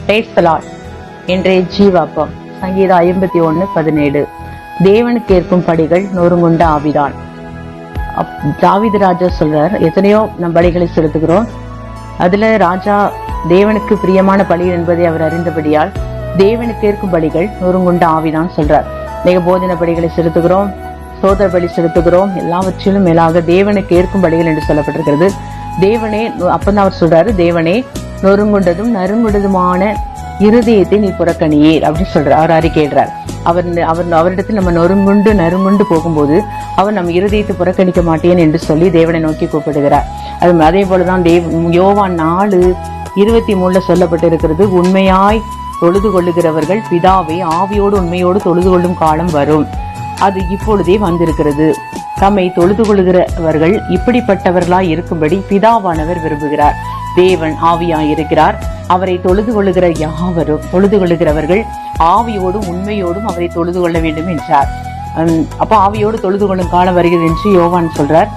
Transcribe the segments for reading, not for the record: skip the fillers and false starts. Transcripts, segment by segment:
Praise the Lord. இன்றைய ஜீவாப்பம் சங்கீதம் 51:17. தேவனுக்கு ஏற்கும் படிகள் நொறுங்குண்ட ஆவிதான். தாவீது ராஜா சொல்றார், எத்தனையோ நம் பலிகளை செலுத்துகிறோம், அதுல ராஜா தேவனுக்கு பிரியமான பலி என்பதை அவர் அறிந்தபடியால் தேவனுக்கு ஏற்கும் பலிகள் நொறுங்குண்ட ஆவிதான் சொல்றார். போதன பலிகளை செலுத்துகிறோம், சோதர பலி செலுத்துகிறோம், எல்லாவற்றிலும் மேலாக தேவனுக்கு ஏற்கும் பலிகள் என்று சொல்லப்பட்டிருக்கிறது. தேவனே, அப்பதான் அவர் சொல்றாரு, தேவனே நொறுங்குண்டதும் நறுங்குண்டதுமான இருதயத்தை நீ புறக்கணியீர் அப்படின்னு சொல்றார். அவர் அறிக்கையிடுறார். அவரிடத்தில் நம்ம நறுங்குண்டு போகும்போது அவர் நம்ம இருதயத்தை புறக்கணிக்க மாட்டேன் என்று சொல்லி தேவனை நோக்கி கூப்பிடுகிறார். அதே போலதான் யோவான் 4:23 சொல்லப்பட்டு இருக்கிறது, உண்மையாய் தொழுது கொள்ளுகிறவர்கள் பிதாவை ஆவியோடு உண்மையோடு தொழுது கொள்ளும் காலம் வரும், அது இப்பொழுதே வந்திருக்கிறது. தம்மை தொழுது கொள்ளுகிறவர்கள் இப்படிப்பட்டவர்களாய் இருக்கும்படி பிதாவானவர் விரும்புகிறார். தேவன் ஆவியாய் இருக்கிறார். அவரை தொழுது கொள்ளுகிற யாவரும், தொழுது கொள்ளுகிறவர்கள் ஆவியோடும் உண்மையோடும் அவரை தொழுது கொள்ள வேண்டும் என்றார். அப்போ ஆவியோடு தொழுது கொள்ளும் காலம் வருகிறது என்று யோவான் சொல்றார்.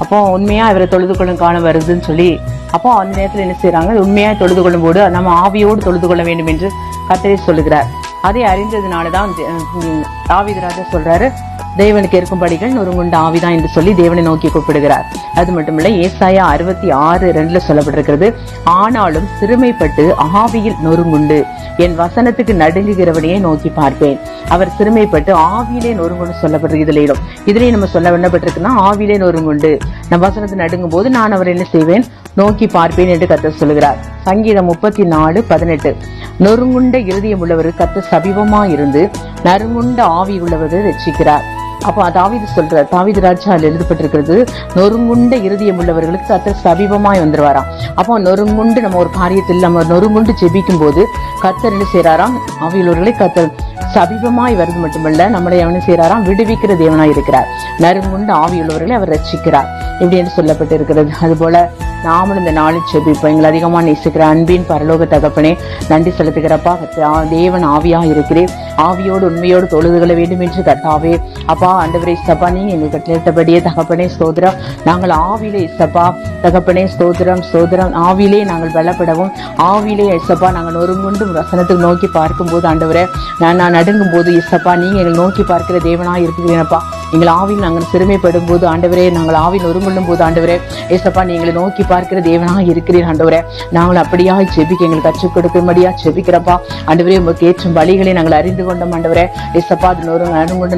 அப்போ உண்மையா அவரை தொழுது கொள்ளும் காலம் வருதுன்னு சொல்லி, அப்போ அந்த நேரத்தில் என்ன செய்யறாங்க, உண்மையா தொழுது கொள்ளும் போது நம்ம ஆவியோடு தொழுது கொள்ள வேண்டும் என்று கர்த்தரே சொல்லுகிறார். அதை அறிந்ததுனாலதான் தாவீது ராஜா சொல்றாரு, தேவனுக்கு ஏற்கும் படிகள் நொறுங்குண்ட ஆவிதான் என்று சொல்லி தேவனை நோக்கி கூப்பிடுகிறார். அது மட்டுமில்ல, ஏசாயா 66:2 சொல்லப்பட்டிருக்கிறது, ஆனாலும் சிறுமைப்பட்டு ஆவியில் நொறுங்குண்டு என் வசனத்துக்கு நடுங்குகிறவனையே நோக்கி பார்ப்பேன். அவர் சிறுமைப்பட்டு ஆவியிலே நொறுங்குண்டு சொல்லப்பட்டிருக்கு. இதுலயும் நம்ம சொல்ல வேண்டப்பட்டிருக்குன்னா, ஆவியிலே நொறுங்குண்டு நம் வசனத்தை நடுங்கும் போது நான் அவர் என்ன செய்வேன், நோக்கி பார்ப்பேன் என்று கர்த்தர் சொல்லுகிறார். சங்கீதம் 34:18, நொறுங்குண்ட இருதயம் உள்ளவருக்கு கர்த்தர் சமீபமா இருந்து நறுங்குண்ட ஆவி உள்ளவர்கள் ரட்சிக்கிறார். அப்போ தாவீது சொல்றார், தாவீது ராஜா எழுதப்பட்டிருக்கிறது, நொறுங்குண்ட இருதயம் உள்ளவர்களுக்கு கர்த்தர் சமீபமாய் வந்துருவாராம். அப்போ நொறுங்குண்டு நம்ம ஒரு காரியத்தில் நம்ம நொறுங்குண்டு ஜெபிக்கும் போது கர்த்தர் என்ன செய்யறாராம், ஆவியுள்ளவர்களை கர்த்தர் சமீபமாய் வருது மட்டுமல்ல, நம்மளை அவனை செய்யறாராம், விடுவிக்கிற தேவனாய் இருக்கிறார். நறுங்குண்டு ஆவியுள்ளவர்களை அவர் ரட்சிக்கிறார் இப்படி என்று சொல்லப்பட்டு இருக்கிறது. அதுபோல நாமளும் இந்த நாளில் ஜெபிப்போம். எங்களை அதிகமா நேசிக்கிற அன்பின் பரலோக தகப்பனே, நன்றி செலுத்துகிறப்பா. தேவன் ஆவியா இருக்கிறேன், ஆவியோடு உண்மையோடு தொழுது கொள்ள வேண்டும் என்று கர்த்தாவே அப்பா ஆண்டவரே சப்பா, நீங்க எங்களுக்கு கட்டளையிட்டபடியே தகப்பனே ஸ்தோத்திரம். நாங்கள் ஆவிலே சப்பா தகப்பனே ஸ்தோத்திரம் ஸ்தோத்திரம், ஆவிலே நாங்கள் பலப்படவும், ஆவிலே இசப்பா நாங்கள் நொறுங்குண்டு வசனத்துக்கு நோக்கி பார்க்கும் போது ஆண்டவரே நான் நடுங்கும் போது இசப்பா நீங்க எங்களை நோக்கி பார்க்கிற தேவனாய் இருக்கிறீங்கப்பா. எங்கள் ஆவியில் நாங்கள் சிறுமைப்படும் போது ஆண்டவரே, நாங்கள் ஆவியில் நொறுங்குள்ளும் போது ஆண்டவரே ஏசப்பா நீ எங்களை நோக்கி பார்க்கிற தேவனாக இருக்கிறீர் ஆண்டவரே. நாங்கள் அப்படியா ஜெபிக்க எங்களுக்கு கற்றுக் கொடுக்கும்படியா ஜெபிக்கிறப்பா ஆண்டவரே. உங்களுக்கு ஏற்றும் வழிகளை நாங்கள் அறிந்து கொண்டோம் ஆண்டவரே. ஏசப்பா அது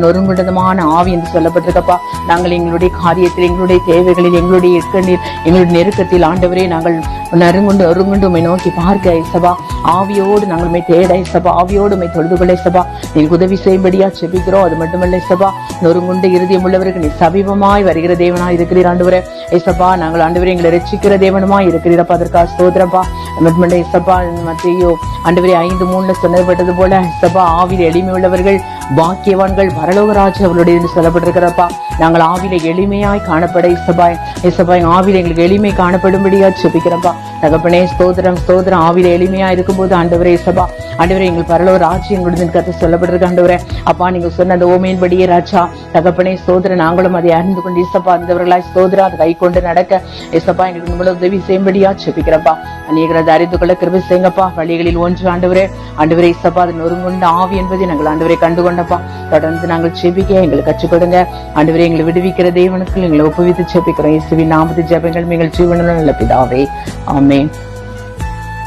நொறுங்குண்டதுமான ஆவி என்று சொல்லப்பட்டிருக்கப்பா. நாங்கள் எங்களுடைய காரியத்தில், எங்களுடைய தேவைகளில், எங்களுடைய இக்கண்ணில், எங்களுடைய நெருக்கத்தில் ஆண்டவரே நாங்கள் நொறுங்குண்டு உண்மை நோக்கி பார்க்க ஏசப்பா, ஆவியோடு நாங்கள் உண்மை தேட ஏசப்பா, ஆவியோடு உண்மை தொழுது கொள்ள ஏசப்பா நீங்க உதவி செய்யும்படியா ஜெபிக்கிறோம். அது மட்டுமல்ல ஏசப்பா, நொறுங்குண்டு இருதயம் உள்ளவருக்கு நீ சமீபமாய் வருகிற தேவனாய் இருக்கிறீர் ஆண்டவரே. ஏசப்பா நாங்கள் ஆண்டவரே எங்களை ரட்சிக்கிற தேவனுமாய் இருக்கிறீரப்பா, அதற்காக ஸ்தோத்திரப்பா. மட்டுமல்ல ஏசப்பா மத்தேயு ஆண்டவரே 5:3 சொல்லப்பட்டது போல ஏசப்பா, ஆவியில் எளிமை உள்ளவர்கள் பாக்கியவான்கள் பரலோக ராஜ்யம் அவர்களுடைய என்று சொல்லப்பட்டிருக்கிறப்பா. நாங்கள் ஆவியில எளிமையாய் காணப்பட ஏசப்பா ஆவியில எங்களுக்கு எளிமை காணப்படும்படியா ஜெபிக்கிறப்பா தகப்பனே. ஸ்தோத்திரம் ஸ்தோத்திரம். ஆவியில எளிமையா இருக்கும்போது ஆண்டவரே ஏசப்பா ஆண்டவரே எங்கள் பரலோக ராஜ்யம் எங்களுடைய கருத்து சொல்லப்பட்டிருக்கு ஆண்டவரே. அப்பா நீங்க சொன்ன அந்த ஓமையின்படியே ராஜா தகப்பனே ஸ்தோத்திரம், நாங்களும் அதை அறிந்து கொண்டு ஏசப்பா அந்தவர்களாய் ஸ்தோத்திரம் அதை கை கொண்டு நடக்க ஏசப்பா எங்களுக்கு நம்மள உதவி செய்யும்படியா ஜெபிக்கிறப்பா. அநேகரை அறிந்து கொள்ள கிருபை செய்யுங்கப்பா. வழிகளில் ஒன்று ஆண்டவரே ஏசப்பா அது நொறுங்குண்ட ஆவி என்பதை நாங்கள் ஆண்டவரை கண்டுகொண்டப்பா. தொடர்ந்து நாங்கள் ஜெபிக்க எங்களுக்கு கற்றுக் கொடுங்க ஆண்டவரே. எங்களை விடுவிக்கிற தேவனுக்கு எங்களை ஒப்புவித்து ஜெபிக்கிறோம். இயேசுவின் நாமத்தில் ஜெபங்கள் எங்கள் ஜீவனுள்ள நல்ல பிதாவே, ஆமென்.